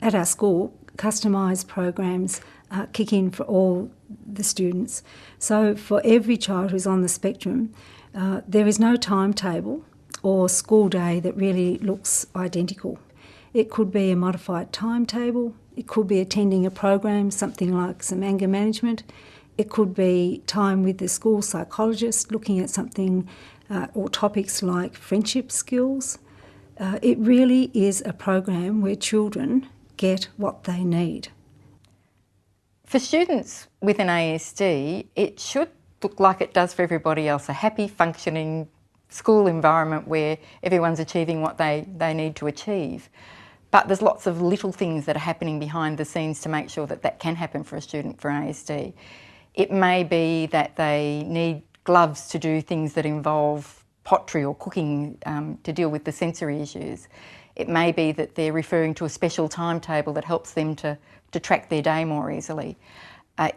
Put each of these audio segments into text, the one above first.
at our school, customised programs kick in for all the students. So for every child who's on the spectrum, there is no timetable or school day that really looks identical. It could be a modified timetable, it could be attending a program, something like some anger management, it could be time with the school psychologist looking at something or topics like friendship skills. It really is a program where children get what they need. For students with an ASD, it should look like it does for everybody else, a happy, functioning school environment where everyone's achieving what they need to achieve. But there's lots of little things that are happening behind the scenes to make sure that that can happen for a student for ASD. It may be that they need gloves to do things that involve pottery or cooking to deal with the sensory issues. It may be that they're referring to a special timetable that helps them to track their day more easily.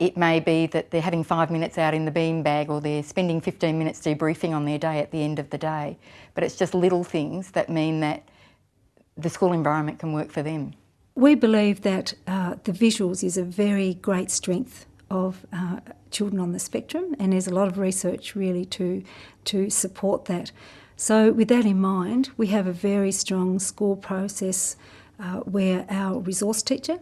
It may be that they're having 5 minutes out in the beanbag, or they're spending 15 minutes debriefing on their day at the end of the day. But it's just little things that mean that the school environment can work for them. We believe that the visuals is a very great strength of children on the spectrum, and there's a lot of research really to support that. So with that in mind, we have a very strong school process where our resource teacher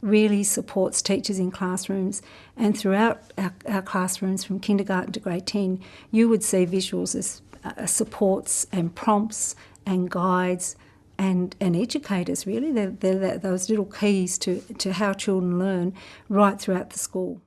really supports teachers in classrooms, and throughout our classrooms from kindergarten to grade 10, you would see visuals as supports and prompts and guides and educators really. They're those little keys to how children learn right throughout the school.